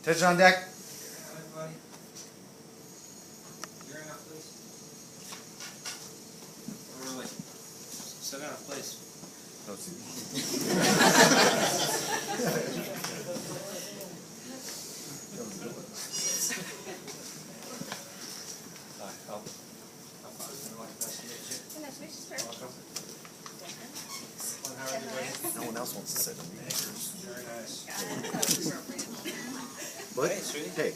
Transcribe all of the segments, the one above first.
Attention on deck. Everybody. You're in up, please. Really. Sit down, please. No, see. No one else wants to sit in the pictures. Very nice. What? Hey, sweetie. Hey.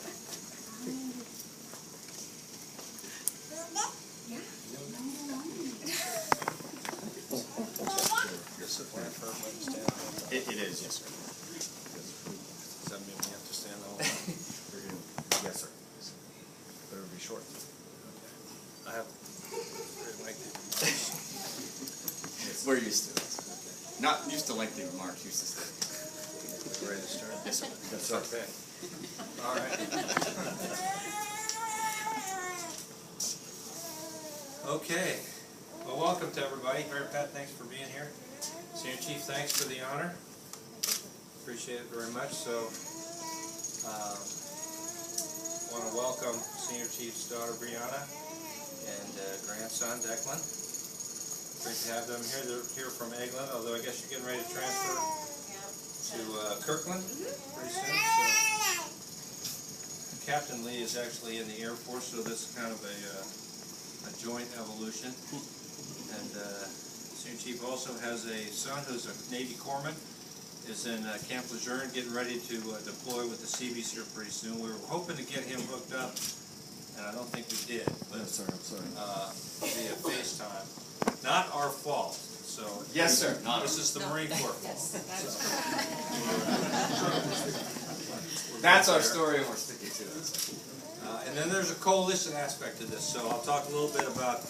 It is, yes, sir. Does that mean we have to stand all the way? Yes, sir. Better be short. I have very lengthy remarks. We're used to it. Not used to lengthy remarks, used to stay. Ready to start? Yes, sir. Yes, sir. Okay. All right. Okay. Well, welcome to everybody. Mary Pat, thanks for being here. Senior Chief, thanks for the honor. Appreciate it very much. So, want to welcome Senior Chief's daughter Brianna and grandson Declan. Great to have them here. They're here from England, although I guess you're getting ready to transfer to Kirkland pretty soon. So, Captain Lee is actually in the Air Force, so this is kind of a joint evolution. And Senior Chief also has a son who's a Navy corpsman, is in Camp Lejeune, getting ready to deploy with the Seabees here pretty soon. We were hoping to get him hooked up, and I don't think we did. But, Yes, sir. I'm sorry. via FaceTime. Not our fault. So Yes, sir. Not this is the Marine Corps fault. That's our story, and we're sticking to it. And then there's a coalition aspect to this, so I'll talk a little bit about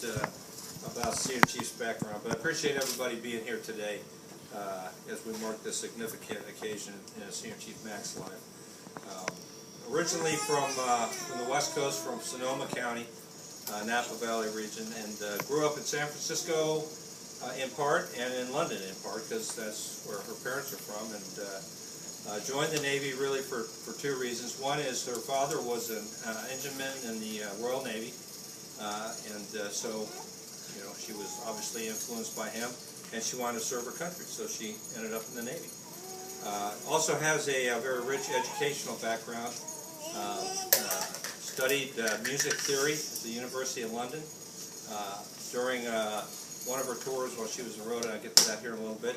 Senior Chief's background. But I appreciate everybody being here today as we mark this significant occasion in Senior Chief Mack's life. Originally from the West Coast, from Sonoma County, Napa Valley region, and grew up in San Francisco in part, and in London in part, because that's where her parents are from. And joined the Navy really for two reasons. One is her father was an engineman in the Royal Navy, so she was obviously influenced by him, and she wanted to serve her country, so she ended up in the Navy. Also has a very rich educational background. Studied music theory at the University of London. During one of her tours while she was in Rhoda, I'll get to that here in a little bit,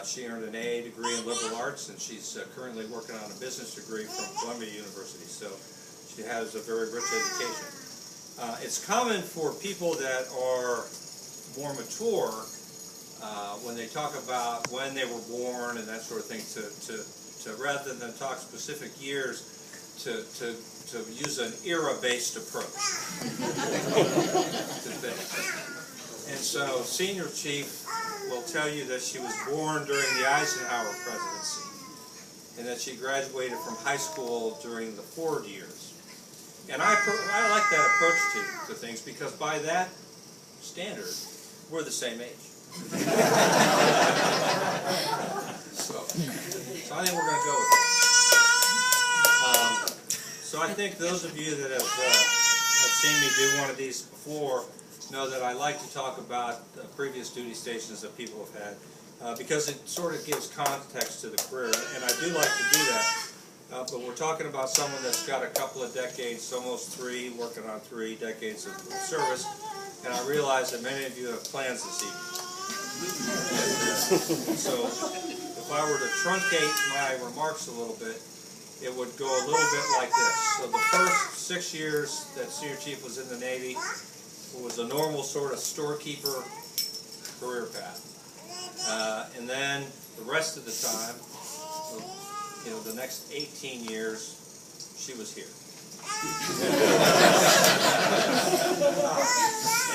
she earned an AA degree in liberal arts, and she's currently working on a business degree from Columbia University, so she has a very rich education. It's common for people that are more mature, when they talk about when they were born and that sort of thing, to rather than talk specific years, to use an era-based approach to things. And so Senior Chief will tell you that she was born during the Eisenhower presidency, and that she graduated from high school during the Ford years. And I like that approach to things, because by that standard, we're the same age. So I think we're going to go with that. So I think those of you that have seen me do one of these before know that I like to talk about previous duty stations that people have had, because it sort of gives context to the career, and I do like to do that. But we're talking about someone that's got a couple of decades, almost three, working on 3 decades of service, and I realize that many of you have plans this evening. So if I were to truncate my remarks a little bit, it would go a little bit like this. So the first 6 years that Senior Chief was in the Navy was a normal sort of storekeeper career path. And then the rest of the time, the next 18 years, she was here.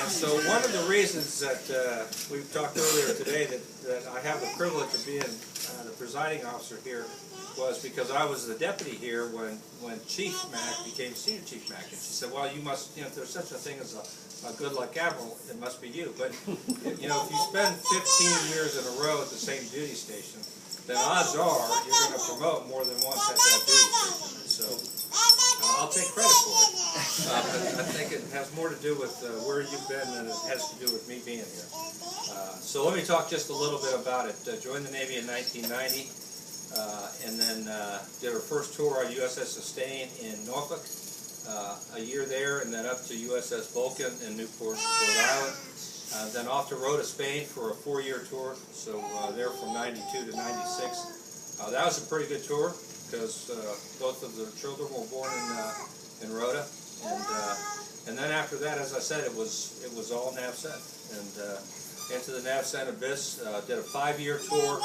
And so one of the reasons that we talked earlier today that I have the privilege of being the presiding officer here was because I was the deputy here when Chief Mack became Senior Chief Mack. And she said, well, you must, if there's such a thing as a good luck admiral, it must be you. But, if you spend 15 years in a row at the same duty station, then odds are you're going to promote more than once at that duty station. I think it has more to do with where you've been than it has to do with me being here. So let me talk just a little bit about it. Joined the Navy in 1990, and then did our first tour on USS Sustain in Norfolk, a year there, and then up to USS Vulcan in Newport, Rhode Island. Then off to Rota, Spain for a 4-year tour, so there from 92 to 96. That was a pretty good tour because both of the children were born in Rota, and then after that, as I said, it was all NAVCENT, and into the NAVCENT abyss. Did a 5-year tour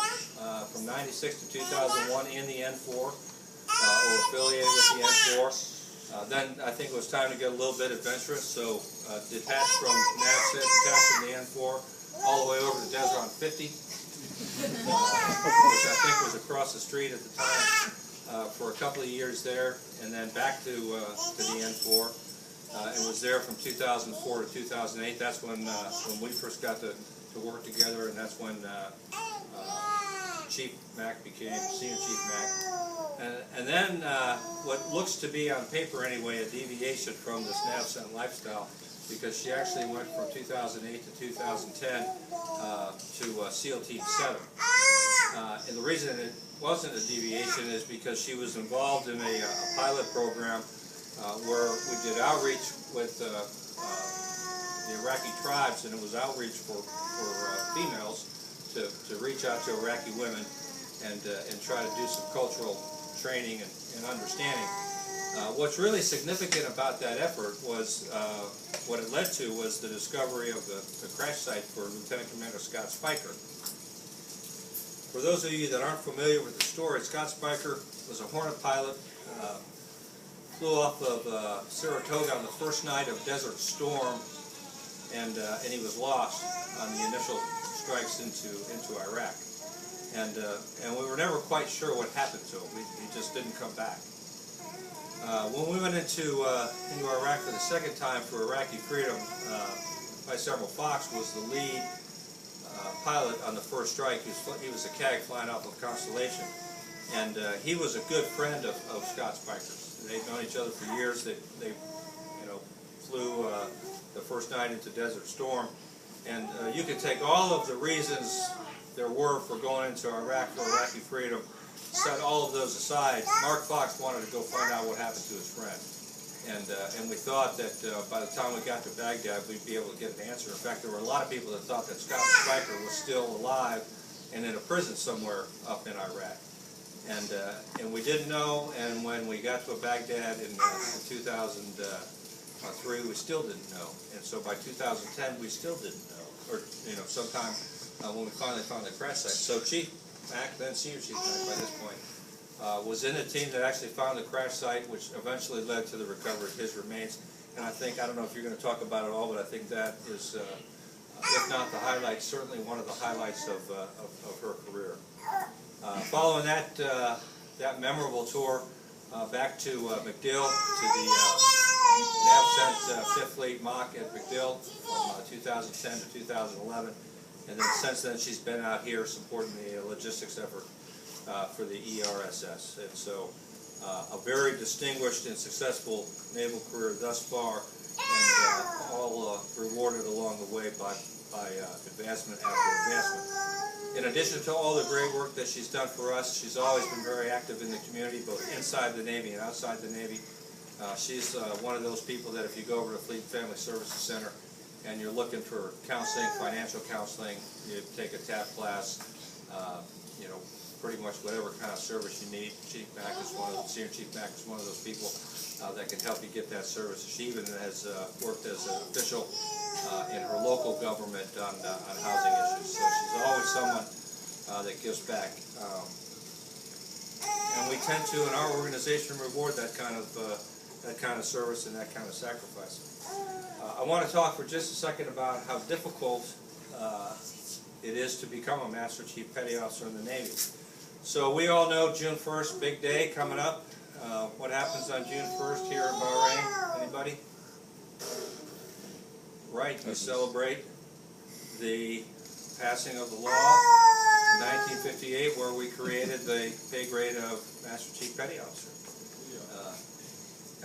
from 96 to 2001 in the N4, or affiliated with the N4. Then I think it was time to get a little bit adventurous, so detached from NAVCENT, detached from the N4, all the way over to Desert on 50, which I think was across the street at the time, for a couple of years there, and then back to the N4, and was there from 2004 to 2008. That's when we first got to work together, and that's when Chief Mack became Senior Chief Mack. And then what looks to be, on paper anyway, a deviation from this NAVCENT lifestyle, because she actually went from 2008 to 2010 to SEAL Team 7. And the reason it wasn't a deviation is because she was involved in a pilot program where we did outreach with the Iraqi tribes, and it was outreach for females to reach out to Iraqi women and try to do some cultural training and understanding. What's really significant about that effort was what it led to was the discovery of the crash site for Lieutenant Commander Scott Spiker. For those of you that aren't familiar with the story, Scott Spiker was a Hornet pilot, flew off of Saratoga on the first night of Desert Storm, and he was lost on the initial strikes into Iraq. And we were never quite sure what happened to him. He just didn't come back. When we went into Iraq for the second time for Iraqi freedom, Vice Admiral Fox was the lead pilot on the first strike. He was a CAG flying off of Constellation, and he was a good friend of Scott Spiker's. They'd known each other for years. They flew the first night into Desert Storm, and you could take all of the reasons there were for going into Iraq for Iraqi freedom, set all of those aside. Mark Fox wanted to go find out what happened to his friend, and we thought that by the time we got to Baghdad, we'd be able to get an answer. In fact, there were a lot of people that thought that Scott Spiker was still alive and in a prison somewhere up in Iraq, and we didn't know. And when we got to Baghdad in 2003, we still didn't know. And so by 2010, we still didn't know, or sometime when we finally found the crash site. So Chief Mack, then Senior Chief Mack by this point, was in the team that actually found the crash site, which eventually led to the recovery of his remains. And I don't know if you're going to talk about it all, but I think that is, if not the highlight, certainly one of the highlights of her career. Following that memorable tour back to MacDill, to the NAVCENT 5th Fleet Mock at MacDill from 2010 to 2011. And then since then, she's been out here supporting the logistics effort for the ERSS. And so a very distinguished and successful naval career thus far, and all rewarded along the way by advancement after advancement. In addition to all the great work that she's done for us, she's always been very active in the community, both inside the Navy and outside the Navy. She's one of those people that if you go over to Fleet and Family Services Center and you're looking for counseling, financial counseling, you take a TAP class, pretty much whatever kind of service you need. Chief Mack is Senior Chief Mack is one of those people that can help you get that service. She even has worked as an official in her local government on housing issues. So she's always someone that gives back. And we tend to, in our organization, reward that kind of service and that kind of sacrifice. I want to talk for just a second about how difficult it is to become a Master Chief Petty Officer in the Navy. So we all know June 1st, big day coming up. What happens on June 1st here in Bahrain? Anybody? Right, we celebrate the passing of the law in 1958, where we created the pay grade of Master Chief Petty Officer.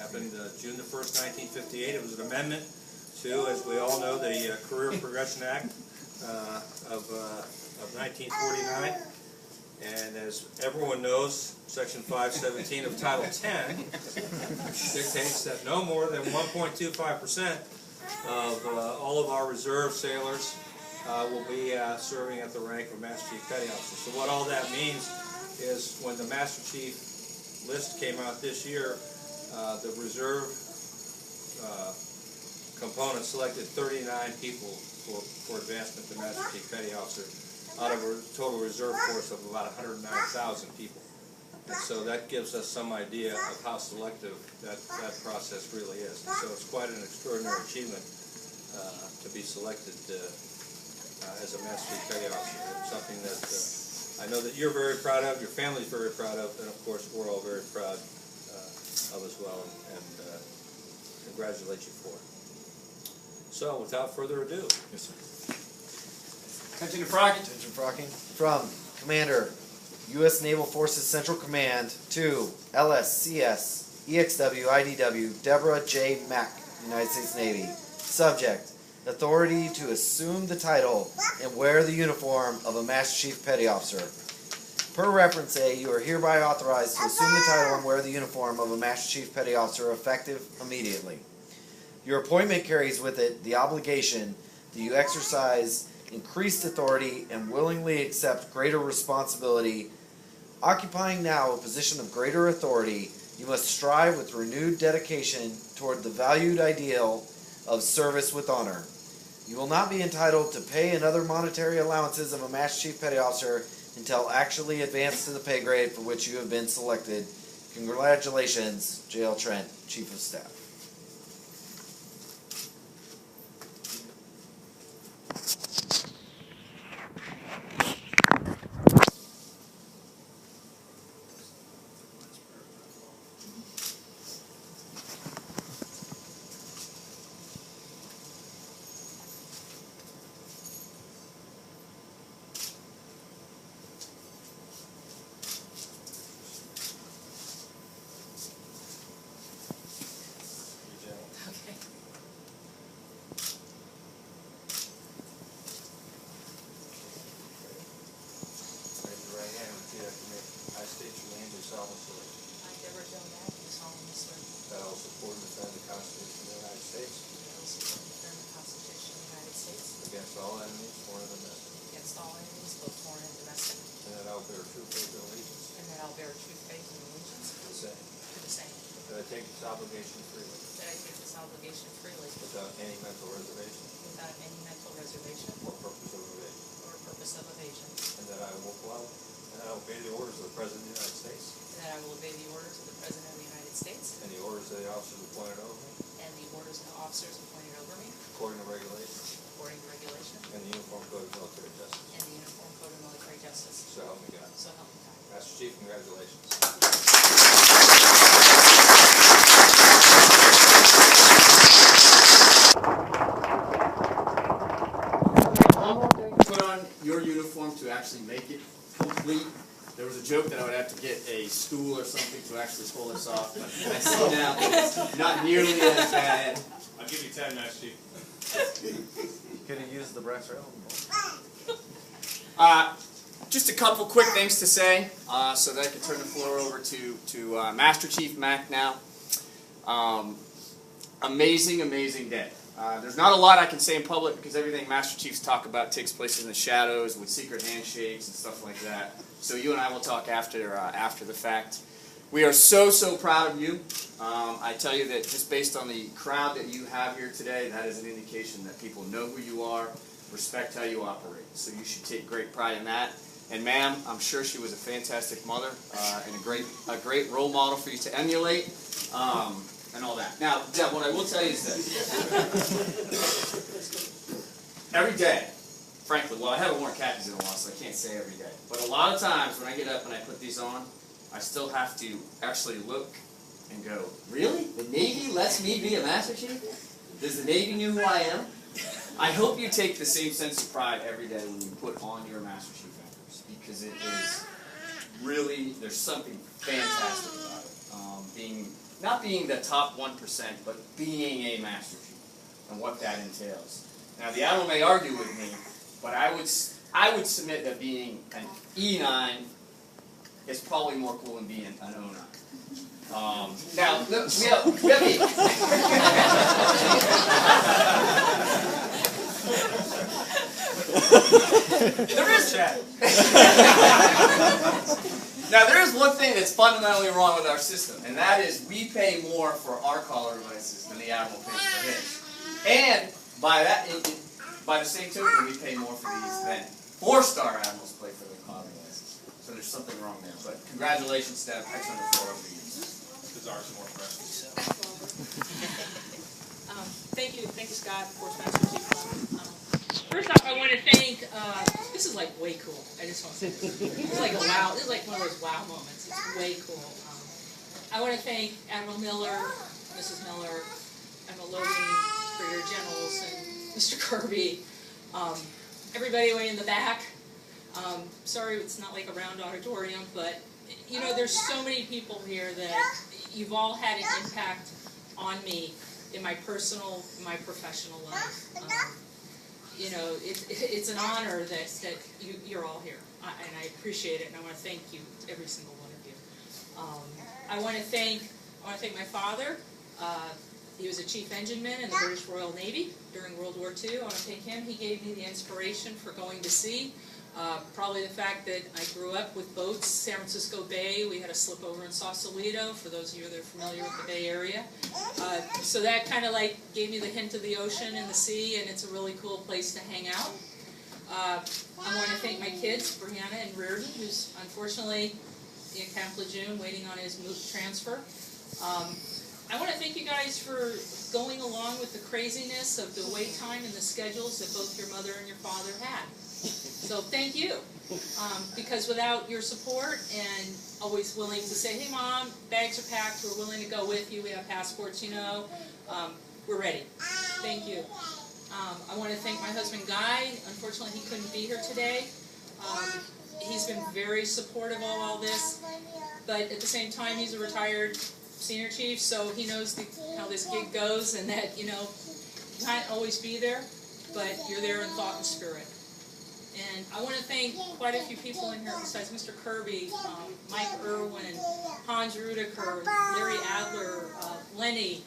Happened June the 1st, 1958. It was an amendment to, as we all know, the Career Progression Act of 1949. And as everyone knows, Section 517 of Title 10 dictates that no more than 1.25% of all of our reserve sailors will be serving at the rank of Master Chief Petty Officer. So what all that means is when the Master Chief list came out this year, the reserve component selected 39 people for advancement to Master Chief Petty Officer out of a total reserve force of about 109,000 people. And so that gives us some idea of how selective that process really is. And so it's quite an extraordinary achievement to be selected as a Master Chief Petty Officer. It's something that I know that you're very proud of, your family's very proud of, and of course we're all very proud of as well, and congratulate you for it. So without further ado. Yes, sir. Attention to frocking. Attention frocking. From Commander, U.S. Naval Forces Central Command to LSCS EXW IDW Deborah J. Mack, United States Navy. Subject, authority to assume the title and wear the uniform of a Master Chief Petty Officer. Per reference A, you are hereby authorized to assume the title and wear the uniform of a Master Chief Petty Officer effective immediately. Your appointment carries with it the obligation that you exercise increased authority and willingly accept greater responsibility. Occupying now a position of greater authority, you must strive with renewed dedication toward the valued ideal of service with honor. You will not be entitled to pay and other monetary allowances of a Master Chief Petty Officer until actually advanced to the pay grade for which you have been selected. Congratulations, J.L. Trent, Chief of Staff. I state your name, do solemnly swear I, Deborah Mack, do solemnly swear that I will support and defend the Constitution of the United States that I will support and defend the Constitution of the United States against all enemies, foreign and domestic, against all enemies, both foreign and domestic, and that I will bear true faith and allegiance and that I will bear true faith and allegiance to the same, to the same, that I take this obligation freely that I take this obligation freely without any mental reservation without any mental reservation or purpose of evasion, or purpose of evasion, and that I will obey the orders of the President of the United States and that I will obey the orders of the President of the United States and the orders of the officers appointed over me and the orders of the officers appointed over me according to regulations according to regulation and the Uniform Code of Military Justice. and the Uniform Code of Military Justice. So help me God. So help me God. Master Chief, congratulations. Put on your uniform to actually make it complete. There was a joke that I would have to get a stool or something to actually pull this off, but I see now that it's not nearly as bad. I'll give you 10, Master Chief. Could have used the brass rail. Just a couple quick things to say, so that I can turn the floor over to Master Chief Mack now. Amazing, amazing day. There's not a lot I can say in public because everything Master Chiefs talk about takes place in the shadows with secret handshakes and stuff like that. So you and I will talk after the fact. We are so proud of you. I tell you that just based on the crowd that you have here today, that is an indication that people know who you are, respect how you operate. So you should take great pride in that. And ma'am, I'm sure she was a fantastic mother and a great role model for you to emulate. And all that. Now, Deb, what I will tell you is this. Every day, frankly, well, I haven't worn khakis in a while, so I can't say every day. But a lot of times when I get up and I put these on, I still have to actually look and go, really? The Navy lets me be a Master Chief? Does the Navy know who I am? I hope you take the same sense of pride every day when you put on your Master Chief anchors, because it is really, there's something fantastic about it. Being not being the top 1%, but being a Master Chief and what that entails. Now, the Admiral may argue with me, but I would submit that being an E9 is probably more cool than being an O9. Now, we have there is Now, there is one thing that's fundamentally wrong with our system, and that is we pay more for our collar devices than the Admiral pays for his. And by that, by the same token, we pay more for these than 4-star Admirals pay for their collar devices. So there's something wrong there. But congratulations, Deb. I turn the floor over to you. Because ours are more precious. Thank you, Scott, for Master Chief. First off, I want to thank, this is like way cool. I just want to say this. This is like a wow, this is like one of those wow moments. It's way cool. I want to thank Admiral Miller, Mrs. Miller, Admiral Logan, Brigadier Generals, and Mr. Kirby, everybody way in the back. Sorry it's not like a round auditorium, but you know, there's so many people here that you've all had an impact on me in my personal, my professional life. You know, it's an honor that you're all here, and I appreciate it, and I want to thank you, every single one of you. I want to thank my father. He was a chief engineman in the British Royal Navy during World War II. I want to thank him. He gave me the inspiration for going to sea. Probably the fact that I grew up with boats, San Francisco Bay. We had a slip over in Sausalito, for those of you that are familiar with the Bay Area. So that kind of like gave me the hint of the ocean and the sea, and it's a really cool place to hang out. I want to thank my kids, Brianna and Reardon, who's unfortunately in Camp Lejeune waiting on his transfer. I want to thank you guys for going along with the craziness of the wait time and the schedules that both your mother and your father had. So thank you, because without your support and always willing to say, hey Mom, bags are packed, we're willing to go with you, we have passports, you know, we're ready. Thank you. I want to thank my husband Guy. Unfortunately he couldn't be here today. He's been very supportive of all this, but at the same time he's a retired senior chief, so he knows how this gig goes, and that, you know, you can't always be there, but you're there in thought and spirit. And I want to thank quite a few people in here besides Mr. Kirby, Mike Irwin, Hans Rudiker, Larry Adler, Lenny.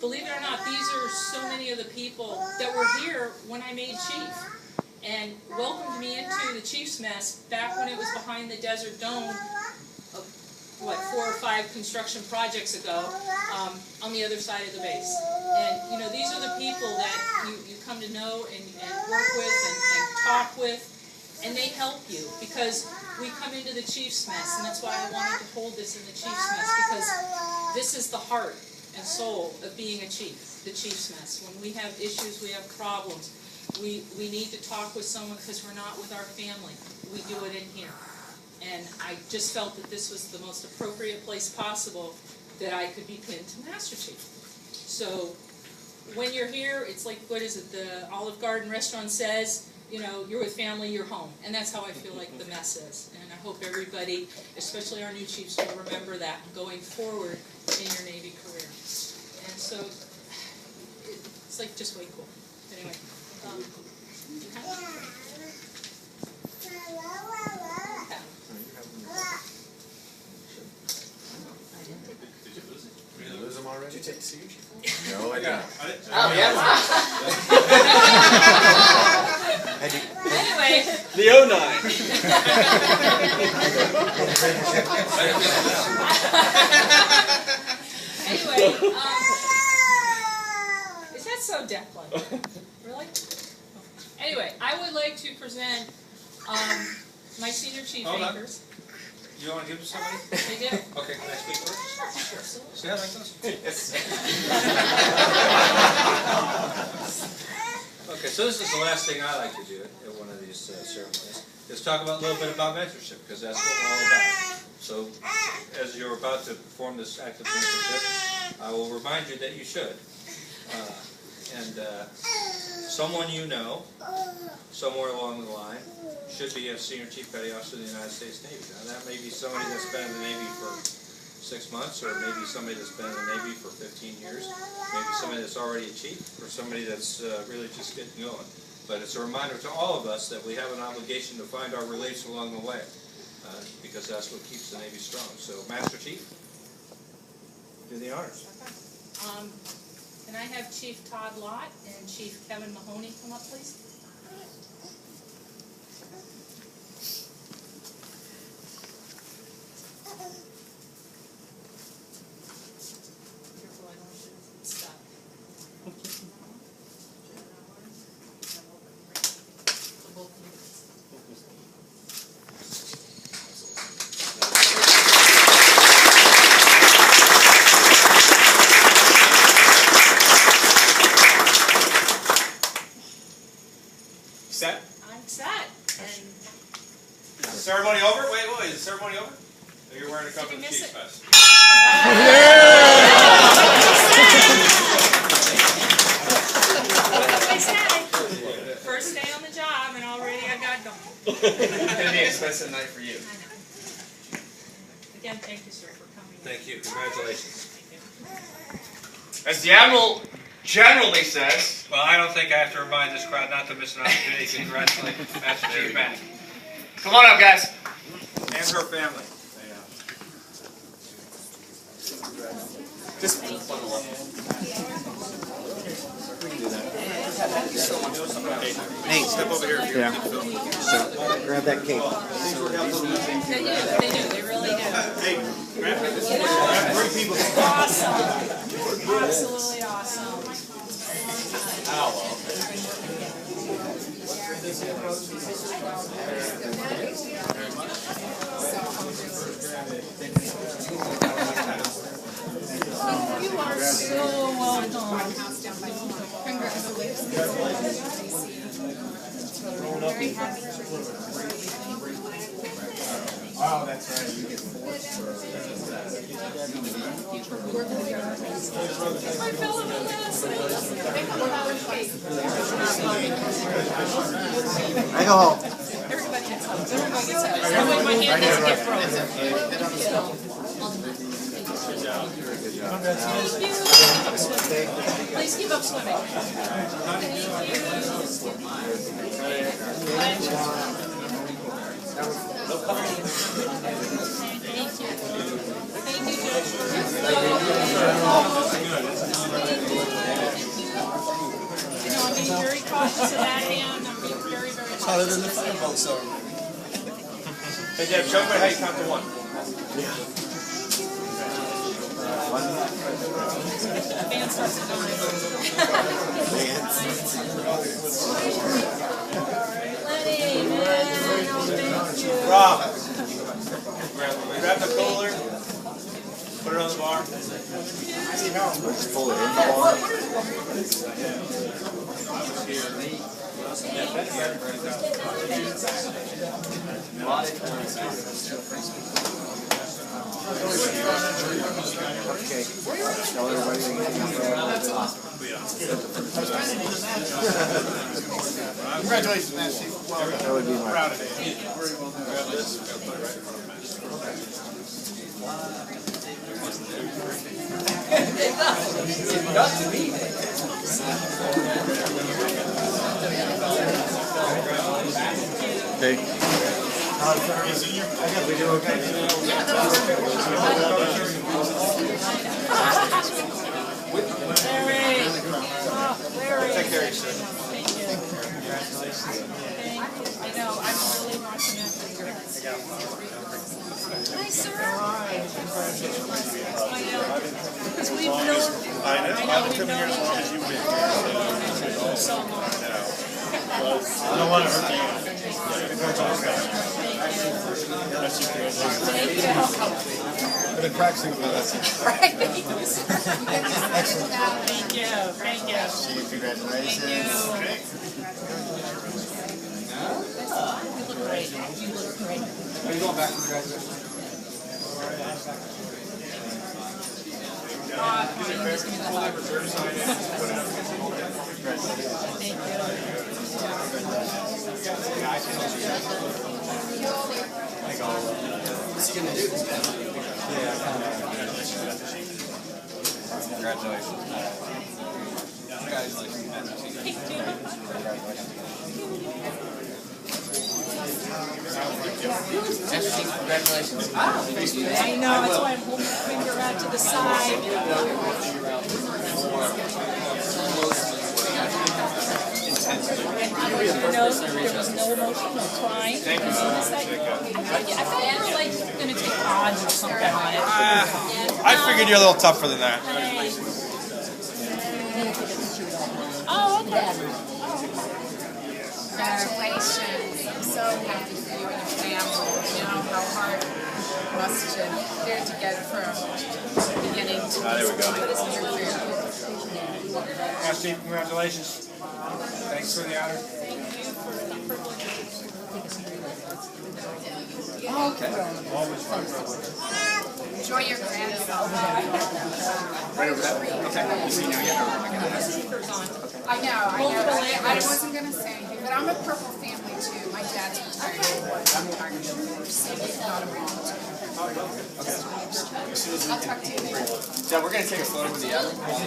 Believe it or not, these are so many of the people that were here when I made chief and welcomed me into the chief's mess back when it was behind the Desert Dome, what, 4 or 5 construction projects ago, on the other side of the base. And, you know, these are the people that you come to know and work with and talk with, and they help you, because we come into the chief's mess, and that's why I wanted to hold this in the chief's mess, because this is the heart and soul of being a chief, the chief's mess. When we have issues, we have problems, we need to talk with someone because we're not with our family. We do it in here. And I just felt that this was the most appropriate place possible that I could be pinned to Master Chief. So when you're here, it's like, what is it, the Olive Garden restaurant says, you know, you're with family, you're home. And that's how I feel like the mess is. And I hope everybody, especially our new chiefs, will remember that going forward in your Navy career. And so it's like just way cool. Anyway. Did you lose them already? Did you take the seat? No, I didn't. Oh, yeah. Anyway. The 09. Anyway, is that so death-like? Really? Anyway, I would like to present my senior chief anchors. You want to give it to somebody? They do. Okay, can I speak first? Sure, absolutely. See, I like those. Yes. Okay, so this is the last thing I like to do at one of these ceremonies, is talk about a little bit about mentorship, because that's what we're all about. So, as you're about to perform this act of mentorship, I will remind you that you should. Someone you know, somewhere along the line, should be a Senior Chief Petty Officer of the United States Navy. Now, that may be somebody that's been in the Navy for 6 months, or maybe somebody that's been in the Navy for 15 years, maybe somebody that's already a chief, or somebody that's really just getting going. But it's a reminder to all of us that we have an obligation to find our reliefs along the way, because that's what keeps the Navy strong. So, Master Chief, do the honors. Can I have Chief Todd Lott and Chief Kevin Mahoney come up, please? Careful, I don't shoot stuff. So both of you. Set? I'm set. And Is the ceremony over? Wait, is the ceremony over? Or you're wearing a cover Did of you miss Chief's it? vest? I said, first day on the job and already I got going. It's going to be an expensive night for you. I know. Again, thank you, sir, for coming. Thank you. Congratulations. As the Admiral generally says, Well, I don't think I have to remind this crowd not to miss an opportunity to congratulate Master Chief Mack come on up, guys. and her family. Just bundle up. Nate, Step over here. Yeah. Grab that cape. They do, they really do. Hey, grab it. You know, Bring people. awesome, absolutely awesome. You are so welcome. Oh, that's right. You get My fellow I go home. Everybody gets hugs. Everybody gets hugs. That way my hand doesn't get frozen. Thank you. Please keep up swimming. You know, I'm being very cautious of that hand. I'm being very, very cautious. Other than the fireball song. Hey, Deb, show me how you count to 1. Band starts at 9. Lenny, man, oh, thank you. Rob, grab the cooler, put it on the bar. Pull it in the Okay. Tell everybody to get That's awesome. Congratulations, Master Chief. Well done. That would be my Proud of you. Okay. We do okay. Larry. Oh, Larry. Take care of yourself. Thank you. Congratulations. I know, I'm really watching after you. Hi, sir. I know. Because we've known. I know. We've known each other for so long. I don't want to hurt you. Thank you. I've been practicing with that. Excellent. Thank you. Thank you. Congratulations. Thank you. You look great. You look great. Are you going back to congratulations? Thank you. What's he gonna do? Congratulations. Congratulations. I know, that's why I'm holding my finger out to the side. There was no emotion, no crying. Thank you. I thought you were like gonna take odds or something on it. I figured you're a little tougher than that. Oh, okay. Congratulations. I'm so happy for you and your family. You know how hard it must have been to get from beginning to There we go. your career. Steve, congratulations. Thanks for the honor. Oh, okay. Enjoy your grandson. Right over there? Okay. You see now yet? I know. I wasn't going to say anything, but I'm a Purple family too. My dad's retired. I'm retired. Cindy's not a mom too. I'll talk to you later. So we're gonna take a photo with the other. Thank you.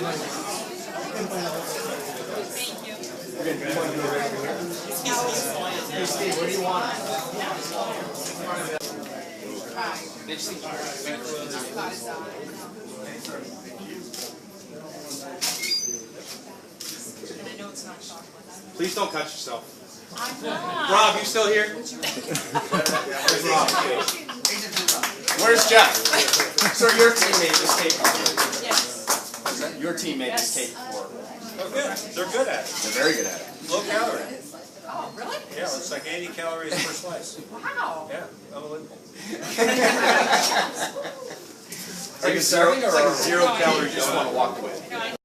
Hey Steve, what do you want? Hi. Did And I know it's not chocolate. Please don't cut yourself. I'm not. Rob, you still here? Where's Rob? Where's Jeff? Sir, your team made this cake before. Yes. Your team made this cake before. Oh, good. They're good at it. They're very good at it. Low calorie. Oh, really? Yeah, it's like 80 calories per slice. Wow. Yeah, unbelievable. It's like a zero calorie. You just want to walk away.